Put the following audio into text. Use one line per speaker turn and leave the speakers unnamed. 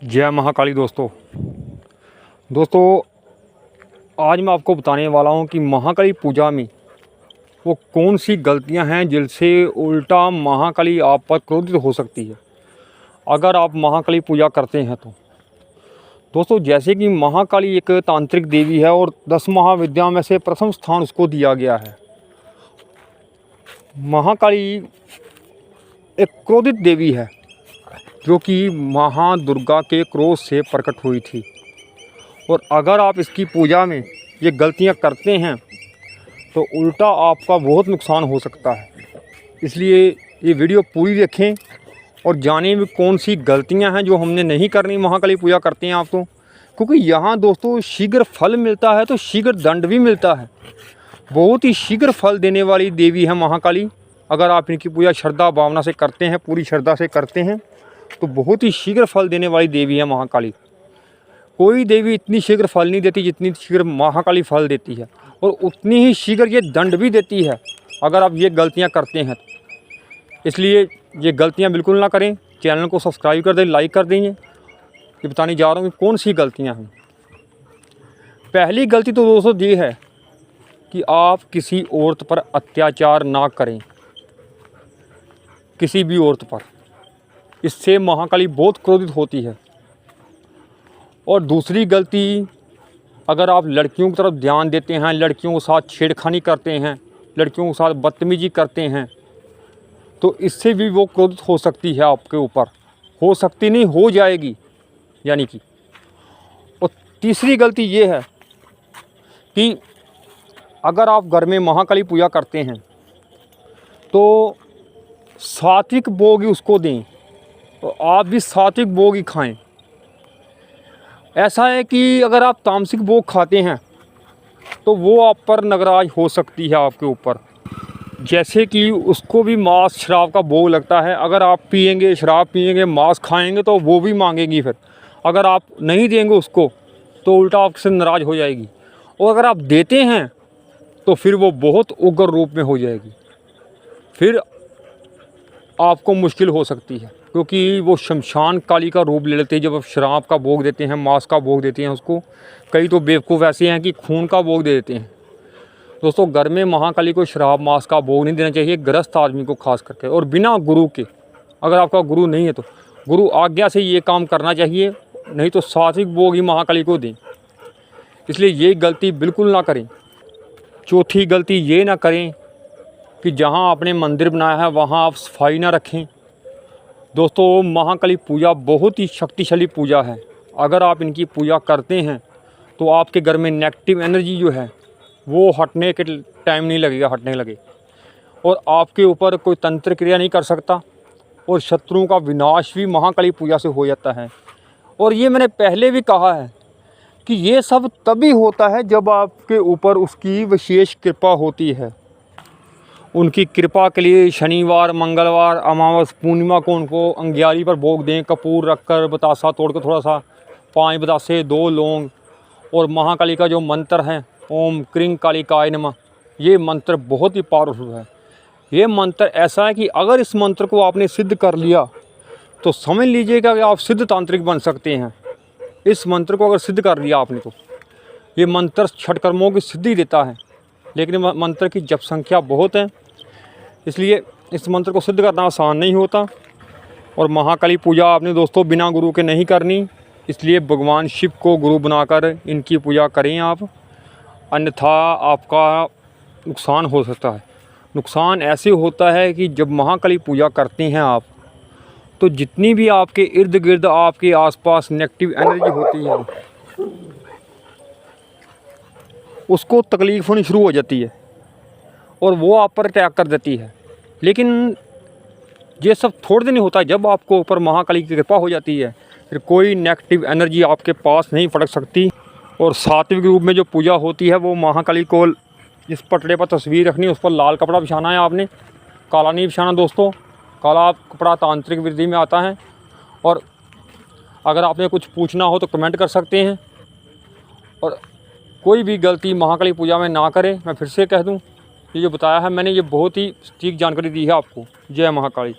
जय महाकाली। दोस्तों आज मैं आपको बताने वाला हूं कि महाकाली पूजा में वो कौन सी गलतियां हैं जिनसे उल्टा महाकाली आप पर क्रोधित हो सकती है अगर आप महाकाली पूजा करते हैं तो। दोस्तों जैसे कि महाकाली एक तांत्रिक देवी है और 10 महाविद्या में से प्रथम स्थान उसको दिया गया है। महाकाली एक क्रोधित देवी है जो कि महादुर्गा के क्रोध से प्रकट हुई थी, और अगर आप इसकी पूजा में ये गलतियां करते हैं तो उल्टा आपका बहुत नुकसान हो सकता है। इसलिए ये वीडियो पूरी देखें और जानें भी कौन सी गलतियां हैं जो हमने नहीं करनी महाकाली पूजा करते हैं आप तो। क्योंकि यहाँ दोस्तों शीघ्र फल मिलता है तो शीघ्र दंड भी मिलता है। बहुत ही शीघ्र फल देने वाली देवी है महाकाली। अगर आप इनकी पूजा श्रद्धा भावना से करते हैं, पूरी श्रद्धा से करते हैं, तो बहुत ही शीघ्र फल देने वाली देवी है महाकाली। कोई देवी इतनी शीघ्र फल नहीं देती जितनी शीघ्र महाकाली फल देती है, और उतनी ही शीघ्र ये दंड भी देती है अगर आप ये गलतियां करते हैं तो। इसलिए ये गलतियां बिल्कुल ना करें। चैनल को सब्सक्राइब कर दें, लाइक कर देंगे। ये बताने जा रहा हूँ कि कौन सी गलतियां हैं। पहली गलती तो दोस्तों ये है कि आप किसी औरत पर अत्याचार ना करें, किसी भी औरत पर। इससे महाकाली बहुत क्रोधित होती है। और दूसरी गलती, अगर आप लड़कियों की तरफ ध्यान देते हैं, लड़कियों के साथ छेड़खानी करते हैं, लड़कियों के साथ बदतमीजी करते हैं, तो इससे भी वो क्रोधित हो सकती है आपके ऊपर। हो सकती नहीं, हो जाएगी यानी कि। और तीसरी गलती ये है कि अगर आप घर में महाकाली पूजा करते हैं तो सात्विक भोग ही उसको दें, तो आप भी सात्विक भोग ही खाएं। ऐसा है कि अगर आप तामसिक भोग खाते हैं तो वो आप पर नगराज हो सकती है आपके ऊपर। जैसे कि उसको भी मांस शराब का भोग लगता है। अगर आप पिएंगे, शराब पिएंगे, मांस खाएंगे तो वो भी मांगेगी। फिर अगर आप नहीं देंगे उसको तो उल्टा आपसे नाराज़ हो जाएगी। और अगर आप देते हैं तो फिर वो बहुत उग्र रूप में हो जाएगी। फिर आपको मुश्किल हो सकती है, क्योंकि वो शमशान काली का रूप ले लेते हैं। जब आप शराब का भोग देते हैं, मांस का भोग देते हैं उसको। कई तो बेवकूफ़ ऐसे हैं कि खून का भोग दे देते हैं। दोस्तों घर में महाकाली को शराब मांस का भोग नहीं देना चाहिए, गृहस्थ आदमी को खास करके, और बिना गुरु के। अगर आपका गुरु नहीं है तो गुरु आज्ञा से ये काम करना चाहिए, नहीं तो सात्विक भोग ही महाकाली को दें। इसलिए ये गलती बिल्कुल ना करें। चौथी गलती ये ना करें कि जहाँ आपने मंदिर बनाया है वहाँ आप सफाई ना रखें। दोस्तों महाकाली पूजा बहुत ही शक्तिशाली पूजा है। अगर आप इनकी पूजा करते हैं तो आपके घर में नेगेटिव एनर्जी जो है वो हटने के टाइम नहीं लगेगा, हटने लगे, और आपके ऊपर कोई तंत्र क्रिया नहीं कर सकता, और शत्रुओं का विनाश भी महाकाली पूजा से हो जाता है। और ये मैंने पहले भी कहा है कि ये सब तभी होता है जब आपके ऊपर उसकी विशेष कृपा होती है। उनकी कृपा के लिए शनिवार, मंगलवार, अमावस, पूर्णिमा को उनको अंग्यारी पर भोग दें। कपूर रखकर, बतासा तोड़कर थोड़ा सा, 5 बतासे, 2 लौंग, और महाकाली का जो मंत्र है ओम क्रीं कालिकाय नमः, ये मंत्र बहुत ही पावरफुल है। ये मंत्र ऐसा है कि अगर इस मंत्र को आपने सिद्ध कर लिया तो समझ लीजिएगा कि आप सिद्ध तांत्रिक बन सकते हैं। इस मंत्र को अगर सिद्ध कर लिया आपने तो ये मंत्र षटकर्मों की सिद्धि देता है। लेकिन मंत्र की जप संख्या बहुत है, इसलिए इस मंत्र को सिद्ध करना आसान नहीं होता। और महाकाली पूजा आपने दोस्तों बिना गुरु के नहीं करनी। इसलिए भगवान शिव को गुरु बनाकर इनकी पूजा करें आप, अन्यथा आपका नुकसान हो सकता है। नुकसान ऐसे होता है कि जब महाकाली पूजा करते हैं आप, तो जितनी भी आपके इर्द गिर्द आपके आसपास नेगेटिव एनर्जी होती है उसको तकलीफ़ होनी शुरू हो जाती है और वो आप पर अटैक कर देती है। लेकिन ये सब थोड़े दिन ही होता है। जब आपको ऊपर महाकाली की कृपा हो जाती है फिर कोई नेगेटिव एनर्जी आपके पास नहीं फटक सकती। और सात्विक रूप में जो पूजा होती है वो महाकाली को जिस पटड़े पर तस्वीर रखनी है उस पर लाल कपड़ा बिछाना है आपने, काला नहीं बिछाना दोस्तों। काला कपड़ा तांत्रिक विधि में आता है। और अगर आपने कुछ पूछना हो तो कमेंट कर सकते हैं। और कोई भी गलती महाकाली पूजा में ना करें। मैं फिर से कह दूं, ये जो बताया है मैंने, ये बहुत ही सटीक जानकारी दी है आपको। जय महाकाली।